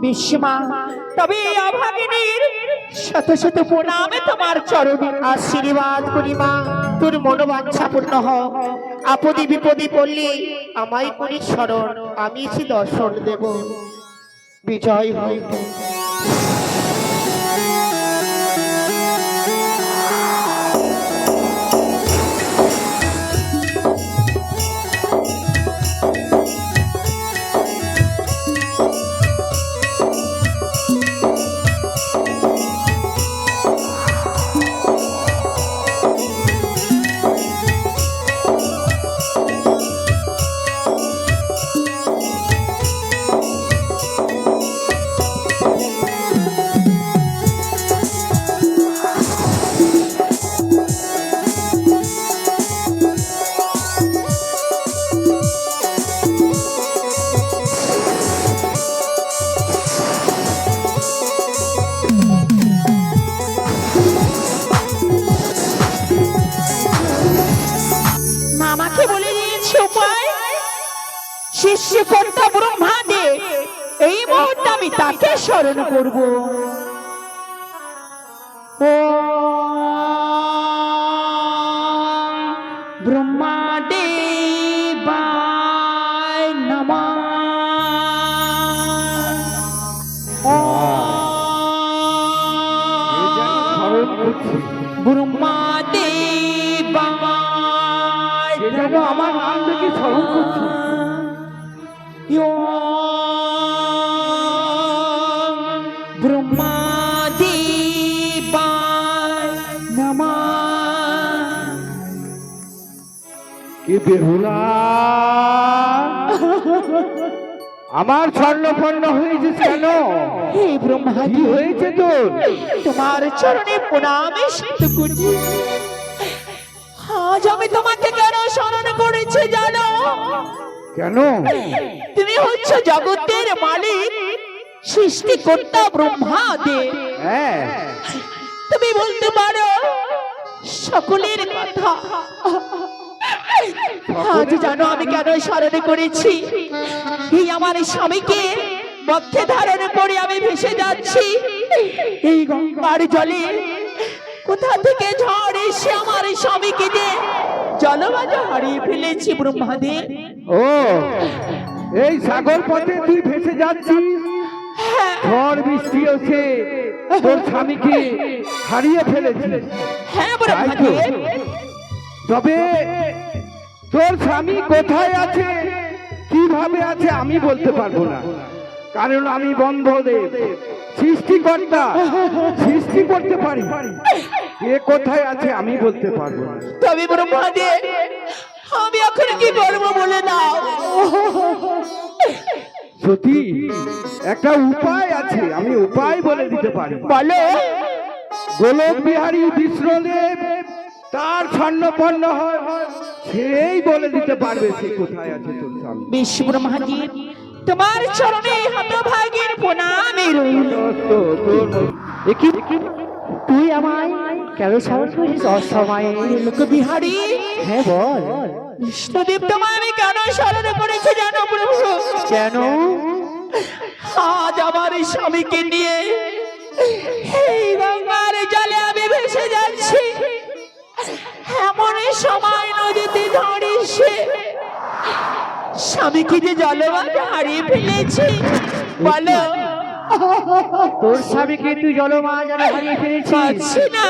বিশ্বমা, তবে অভাগিনীর শত শত প্রণামে তোমার চরণে আশীর্বাদ করি মা। তোর মনোবাঞ্ছা পূর্ণ হোক। আপদে বিপদে পড়লে আমায় করি স্মরণ, আমি এসে দর্শন দেব। বিজয় হোক। মামাকে বলে দিয়েছি উপায়, সৃষ্টিকর্তা ব্রহ্মাদেব, এই মুহূর্তে আমি তাকে স্মরণ করব। ও ব্রহ্মাদেবায় নমঃ। ব্রহ্মাদেবায় যেন আমার নাম দেখে স্মরণ করছি। ব্রহ্মাদেবায় নমঃ। কে বেহুলা, আমার স্বর্ণপন্ন হয়েছে কেন? হে ব্রহ্মা, কি হয়েছে তোর? তোমার চরণে প্রণামে সিদ্ধ করছি। আজ আমি তোমাকে কেন স্মরণ করেছি জানো? কেন? তুমি হচ্ছ জগতের মালিক, সৃষ্টিকর্তা ব্রহ্মাদেব। হ্যাঁ, তুমি বলতে পারো সকলের কথা। আজ জানো আমি কেন স্মরণ করেছি? এই আমার স্বামীকে মধ্যে ধারণ করে আমি ভেসে যাচ্ছি এই গঙ্গার জলে। কোথা থেকে ঝড় এসে আমার স্বামীকে যে জলবাজা হারিয়ে ফেলেছি ব্রহ্মাদেব। ও এই সাগর পথে তুই ভেসে যাচ্ছিস, ঝড় বৃষ্টি হচ্ছে, তোর স্বামীকে হারিয়ে ফেলেছিস। হ্যাঁ ব্রহ্মাদেব। তবে তোর স্বামী কোথায় আছে, কিভাবে আছে আমি বলতে পারবো না, কারণ আমি বন্ধদেব, সৃষ্টিকর্তা, সৃষ্টি করতে পারি। কে কোথায় আছে আমি বলতে পারবো না। তবে ব্রহ্মাদেব আমি এখন কি করবো বলে দাও। সত্যি একটা উপায় আছে, আমি উপায় বলে দিতে পারি। বলো। গোলক বিহারী বিষ্ণুদেব তার স্বর্ণপন্ন হয়, সেই বলে দিতে পারবে সে কোথায় আছে তোর স্বামী। বিশ্ব ব্রহ্মাদেব তোমার চরণে হতভাগীর প্রণামে রইল। তুই আমায় কেন স্মরণ করিস অসময়ে? গোলক বিহারী, হ্যাঁ বল। বিষ্ণুদেব তোমায় আমি কেন স্মরণ করেছি জানো প্রভু? কেন? আজ আমার স্বামীকে নিয়ে এই গঙ্গার জলে আমি ভেসে যাচ্ছি। এমন সময় নদীতে ঝড় এসে স্বামীকে যে জলবাজা হারিয়ে ফেলেছি। বলো। তোর স্বামীকে তুই জলমাজারে হারিয়ে ফেলেছিস? পাচ্ছি না।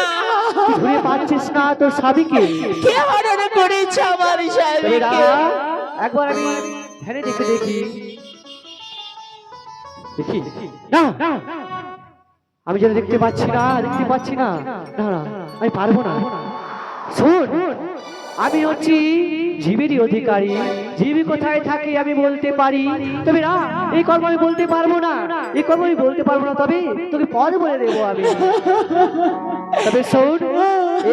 ঘুরে পাচ্ছিস না তোর স্বামীকে? কে হরণ করেছে আমার তবে স্বামীকে? দাঁড়া, একবার আমি ধ্যানে দেখে দেখি। দেখি না, আমি যেন দেখতে পাচ্ছি না, দেখতে পাচ্ছি না। না না, আমি পারবো না। শোন, আমি হচ্ছি জীবেরই অধিকারী, জীব কোথায় থাকে আমি বলতে পারি। তবে না, এই কর্ম আমি বলতে পারবো না, এই কর্ম আমি বলতে পারবো না। তবে তোকে পরে বলে দেবো আমি। তবে শোন,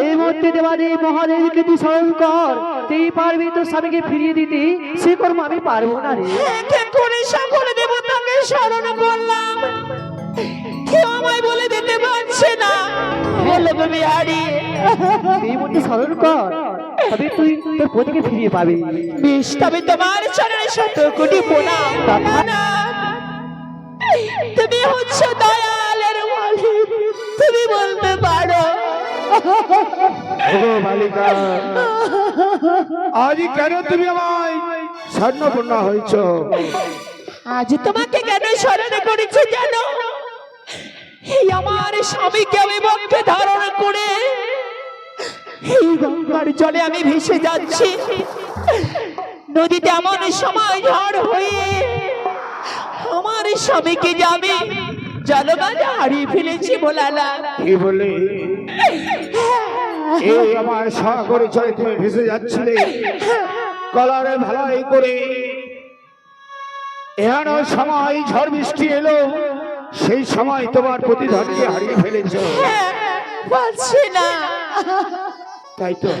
এই মধ্যে দেবাদেব মহাদেবকে তুই স্মরণ কর, তুই পারবি তোর স্বামীকে ফিরিয়ে দিতে। সে কর্ম আমি পারবো না রে। কে করে সকল দেবতাকে স্মরণ করলাম, কেউ আমায় বলে দিতে পারছে না। গোলক বিহারী, এই মধ্যে স্মরণ কর, তবে তুই তোর পতিকে ফিরিয়ে পাবি। বেশ, তবে তোমার চরণে শত কোটি প্রণাম। তুমি হচ্ছে দয়ালের মালিক, তুমি বলতে পারো। ওগো বালিকা, আজ কেন তুমি আমায় স্বর্ণপূর্ণা হয়েছ? আজ তোমাকে কেন স্মরণ করেছি জানো? এই আমার স্বামীকে আমি বক্ষে ধারণ করে এই গঙ্গার জলে আমি ভেসে যাচ্ছি। নদীতে এমন সময় ঝড় হয়ে আমার স্বামীকে যে আমি জলগাজে হারিয়ে ফেলেছি বলালা। কি বলে এই আমার সাগরে জলে তুমি ভেসে যাচ্ছিলে কলারে ভালাই করে, এমন সময় ঝড় বৃষ্টি এলো, সেই সময় তোমার প্রতিধানকে হারিয়ে ফেলেছ। পারছি না। তাই তো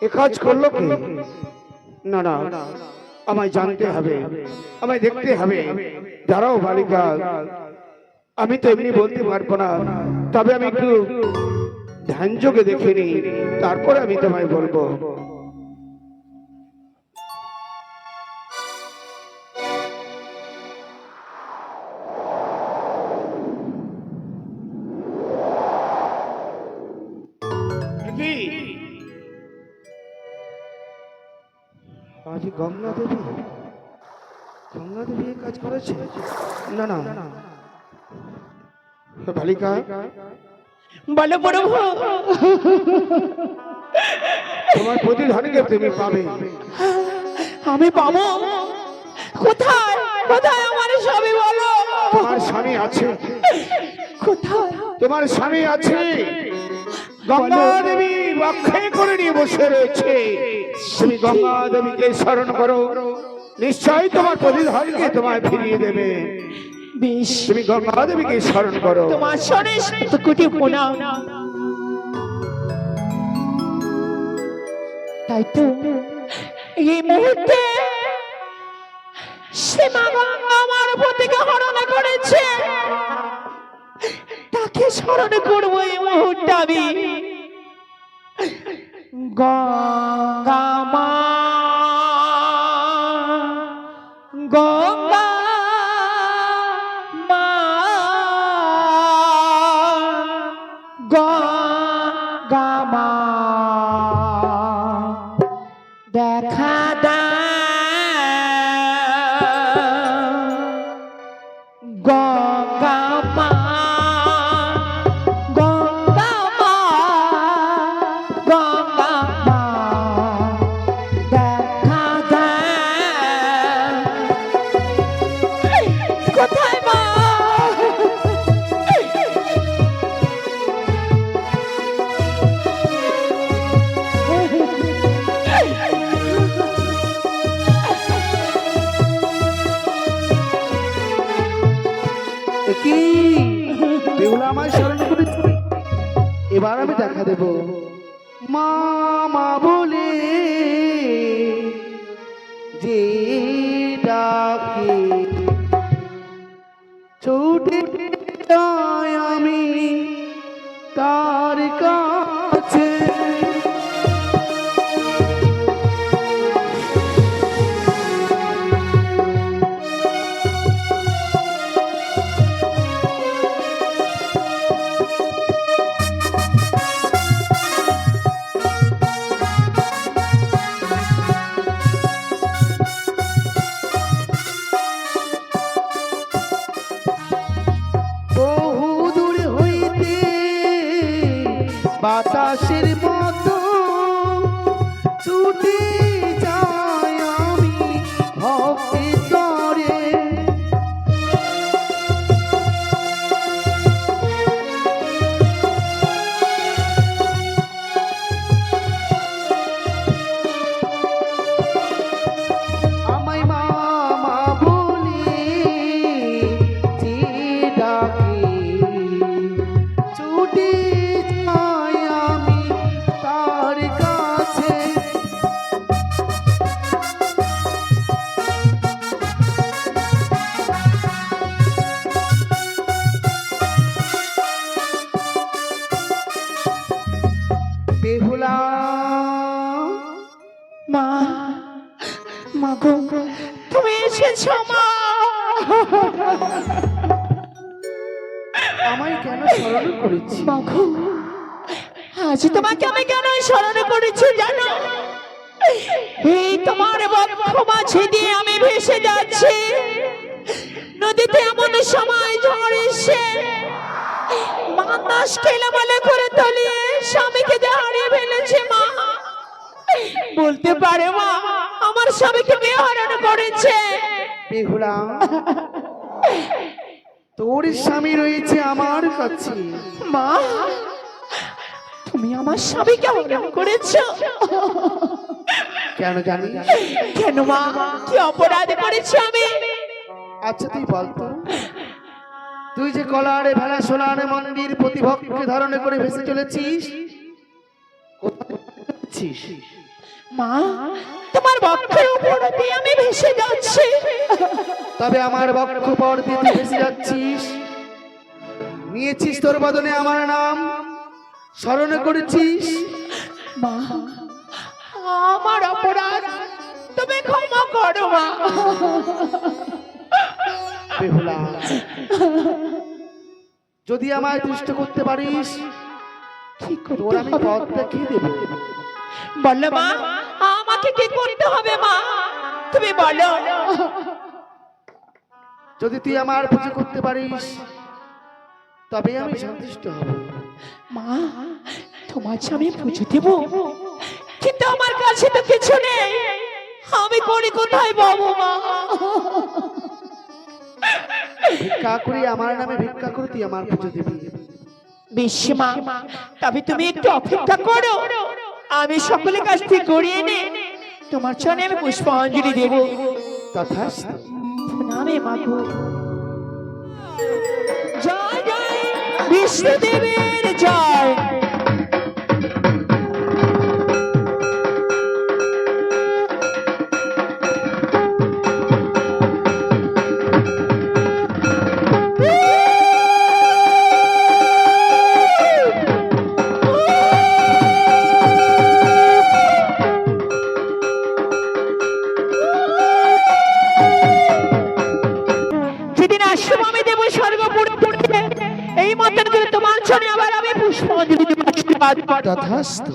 এ কাজ করলো কি? না না, আমায় জানতে হবে, আমায় দেখতে হবে। দাঁড়াও বালিকা, আমি তো এমনি বলতে পারবো না, তবে আমি একটু ধ্যান যোগে দেখে নিই, তারপরে আমি তোমায় বলবো। আজ গঙ্গা দেবী, গঙ্গা দেবী এই কাজ করেছে? না না বালিকা, বলো প্রভু, তোমার প্রতিধানকে তুমি পাবে। আমি পাবো? কোথায় কোথায় আমার স্বামী বলো? তোমার স্বামী আছে, কোথায়? তোমার স্বামী আছে, গঙ্গা দেবী বক্ষে করে নিয়ে বসে রয়েছে। তুমি গঙ্গা দেবীকে স্মরণ করো, নিশ্চয়ই তোমার প্রতিধানকে তোমায় ফিরিয়ে দেবে। বেশ, তুমি গঙ্গা দেবীকে স্মরণ করো। তোমার শরণে কোটি প্রণাম। তাই তো এই মুহূর্তে সে মা গঙ্গা আমার প্রতিকে হরণ করেছে, তাকে স্মরণ করবো এই মুহূর্তে আমি। গঙ্গা মা, গঙ্গা মা, গঙ্গা মা, দেখা দাও গঙ্গা মা, গঙ্গা মা, গঙ্গা মা, দেখা দাও। কোথায় মা? কি বেহুলা আমায় স্মরণ করেছে? এবার আমি দেখা দেব। মা মা বলে যে ডাকে ছুটে যাই আমি তার কাছে। বাতাসের মতো ছুটে যাই আমি ভক্তি তরে। আমায় মামা বলে যে ডাকে ছুটে যাই আমি এসেছো মা। আমায় কেন স্মরণ করেছি? মাগো, আজ তোমাকে আমি কেন স্মরণ করেছি জানো? এই তোমার বক্ষ মাঝে দিয়ে আমি ভেসে যাচ্ছি। নদীতে এমন সময় ঝড় এসে বাতাস কেলামালে করে তলিয়ে স্বামীকে যে হারিয়ে ফেলেছে মা। বলতে পারে মা, আমার স্বামীকে বিহরণ করেছে। বেহুলা, তোর স্বামী রয়েছে আমার কাছে। মা, তুমি আমার স্বামীকে হরণ করেছো? কেন জানি? কেন মা, কি অপরাধ করেছি আমি? আচ্ছা তুই বলতো, তুই যে কলারে ভেলা সোনার মন্দির প্রতিভক্তকে ধারণ করে ভেসে চলেছিস, কোথায় যাচ্ছিস? মা, তোমার বক্ষের উপর দিয়ে আমি ভেসে যাচ্ছি। তবে আমার বক্ষ পর দিয়ে তুই ভেসে যাচ্ছিস, নিয়েছিস তোর বদনে আমার নাম, স্মরণ করেছিস। মা, আমার অপরাধ তুমি ক্ষমা করো মা। বেহুলা, যদি আমায় তুষ্ট করতে পারিস, কি তোর করতে আমি হবে? পথ দেখিয়ে দেব। বলো মা, আমাকে কি করতে হবে মা? তুমি বলো। যদি তুই আমার পুজো করতে পারিস, তবে আমি সন্তুষ্ট হব। মা, তোমার যে আমি পুজো দেব, কিন্তু আমার কাছে তো কিছু নেই। আমি করি কোথায় পাবো মা? ভিক্ষা করি, আমার নামে ভিক্ষা করে তুই আমার পুজো দিবি। বেশ মা, তবে তুমি একটু অপেক্ষা করো। আমি সকলের কাছ থেকে গড়িয়ে এনে তোমার চরণে আমি পুষ্পাঞ্জলি দেব। তথাস্তু। নামে মাগো। জয় জয় বিষ্ণুদেবের জয়। যেদিন আশ্রম আমি দেবো স্বর্গপুরে, এই মতন করে তোমার জন্য আবার আমি পুষ্পাঞ্জলি দেব। তথাস্তু।